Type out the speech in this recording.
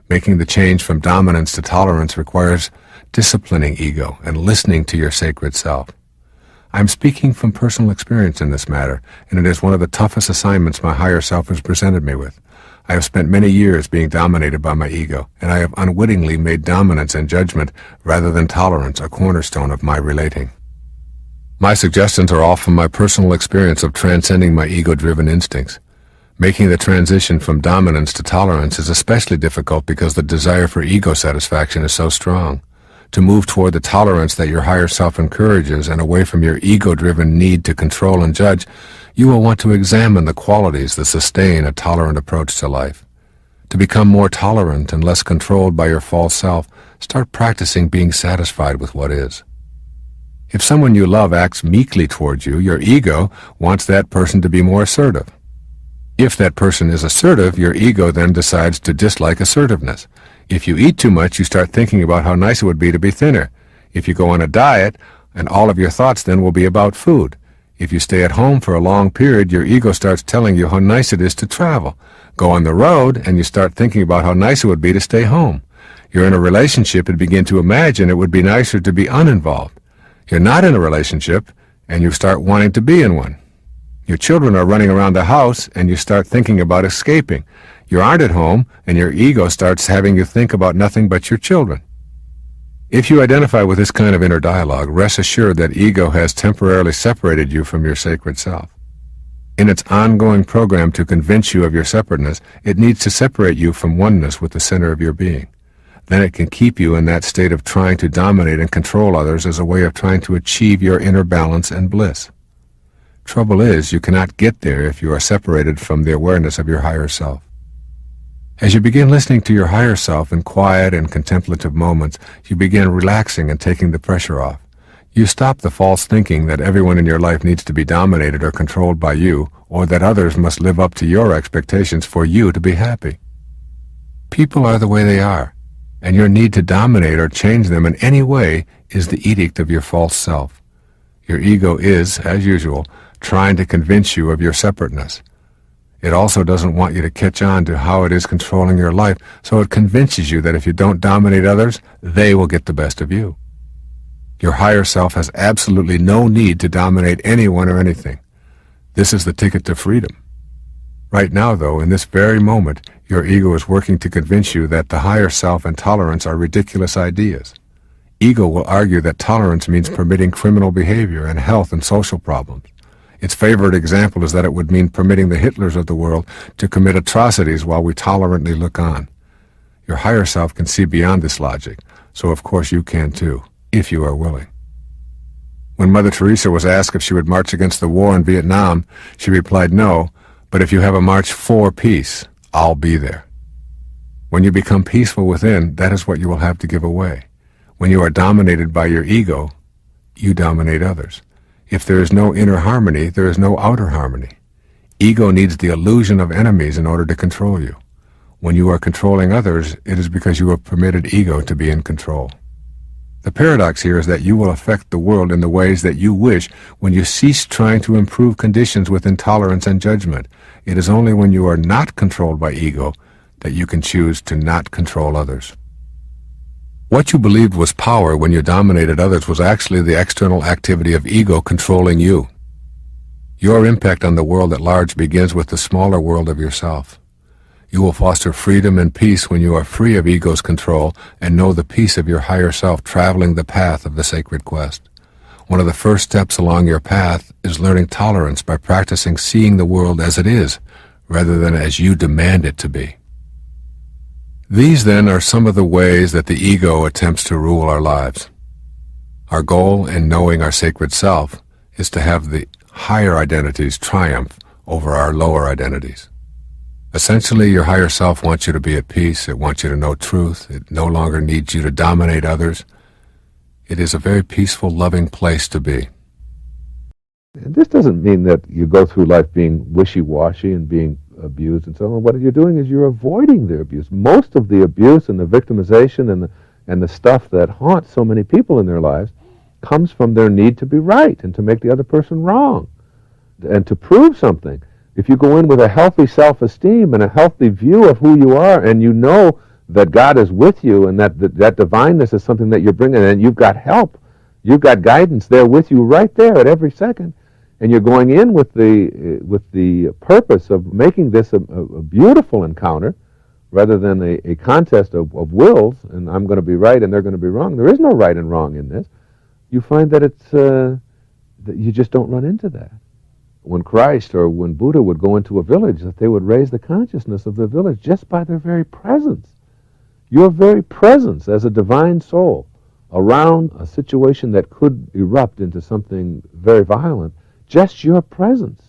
Making the change from dominance to tolerance requires disciplining ego and listening to your sacred self. I'm speaking from personal experience in this matter, and it is one of the toughest assignments my higher self has presented me with. I have spent many years being dominated by my ego, and I have unwittingly made dominance and judgment rather than tolerance a cornerstone of my relating. My suggestions are all from my personal experience of transcending my ego-driven instincts. Making the transition from dominance to tolerance is especially difficult because the desire for ego satisfaction is so strong. To move toward the tolerance that your higher self encourages and away from your ego-driven need to control and judge, you will want to examine the qualities that sustain a tolerant approach to life. To become more tolerant and less controlled by your false self, start practicing being satisfied with what is. If someone you love acts meekly towards you, your ego wants that person to be more assertive. If that person is assertive, your ego then decides to dislike assertiveness. If you eat too much, you start thinking about how nice it would be to be thinner. If you go on a diet, and all of your thoughts then will be about food. If you stay at home for a long period, your ego starts telling you how nice it is to travel. Go on the road, and you start thinking about how nice it would be to stay home. You're in a relationship and begin to imagine it would be nicer to be uninvolved. You're not in a relationship, and you start wanting to be in one. Your children are running around the house, and you start thinking about escaping. You aren't at home, and your ego starts having you think about nothing but your children. If you identify with this kind of inner dialogue, rest assured that ego has temporarily separated you from your sacred self. In its ongoing program to convince you of your separateness, it needs to separate you from oneness with the center of your being. Then it can keep you in that state of trying to dominate and control others as a way of trying to achieve your inner balance and bliss. Trouble is, you cannot get there if you are separated from the awareness of your higher self. As you begin listening to your higher self in quiet and contemplative moments, you begin relaxing and taking the pressure off. You stop the false thinking that everyone in your life needs to be dominated or controlled by you, or that others must live up to your expectations for you to be happy. People are the way they are, and your need to dominate or change them in any way is the edict of your false self. Your ego is, as usual, trying to convince you of your separateness. It also doesn't want you to catch on to how it is controlling your life, so it convinces you that if you don't dominate others, they will get the best of you. Your higher self has absolutely no need to dominate anyone or anything. This is the ticket to freedom. Right now, though, in this very moment, your ego is working to convince you that the higher self and tolerance are ridiculous ideas. Ego will argue that tolerance means permitting criminal behavior and health and social problems. Its favorite example is that it would mean permitting the Hitlers of the world to commit atrocities while we tolerantly look on. Your higher self can see beyond this logic, so of course you can too, if you are willing. When Mother Teresa was asked if she would march against the war in Vietnam, she replied, "No, but if you have a march for peace, I'll be there." When you become peaceful within, that is what you will have to give away. When you are dominated by your ego, you dominate others. If there is no inner harmony, there is no outer harmony. Ego needs the illusion of enemies in order to control you. When you are controlling others, it is because you have permitted ego to be in control. The paradox here is that you will affect the world in the ways that you wish when you cease trying to improve conditions with intolerance and judgment. It is only when you are not controlled by ego that you can choose to not control others. What you believed was power when you dominated others was actually the external activity of ego controlling you. Your impact on the world at large begins with the smaller world of yourself. You will foster freedom and peace when you are free of ego's control and know the peace of your higher self traveling the path of the sacred quest. One of the first steps along your path is learning tolerance by practicing seeing the world as it is, rather than as you demand it to be. These, then, are some of the ways that the ego attempts to rule our lives. Our goal in knowing our sacred self is to have the higher identities triumph over our lower identities. Essentially, your higher self wants you to be at peace. It wants you to know truth. It no longer needs you to dominate others. It is a very peaceful, loving place to be. And this doesn't mean that you go through life being wishy-washy and being abused and so on. What you're doing is you're avoiding the abuse. Most of the abuse and the victimization and the stuff that haunts so many people in their lives comes from their need to be right and to make the other person wrong and to prove something. If you go in with a healthy self-esteem and a healthy view of who you are and you know that God is with you, and that divineness is something that you're bringing, and you've got help, you've got guidance there with you right there at every second, and you're going in with the purpose of making this a beautiful encounter, rather than a contest of wills, and I'm going to be right and they're going to be wrong. There is no right and wrong in this. You find that that you just don't run into that. When Christ or when Buddha would go into a village, that they would raise the consciousness of the village just by their very presence. Your very presence as a divine soul around a situation that could erupt into something very violent, just your presence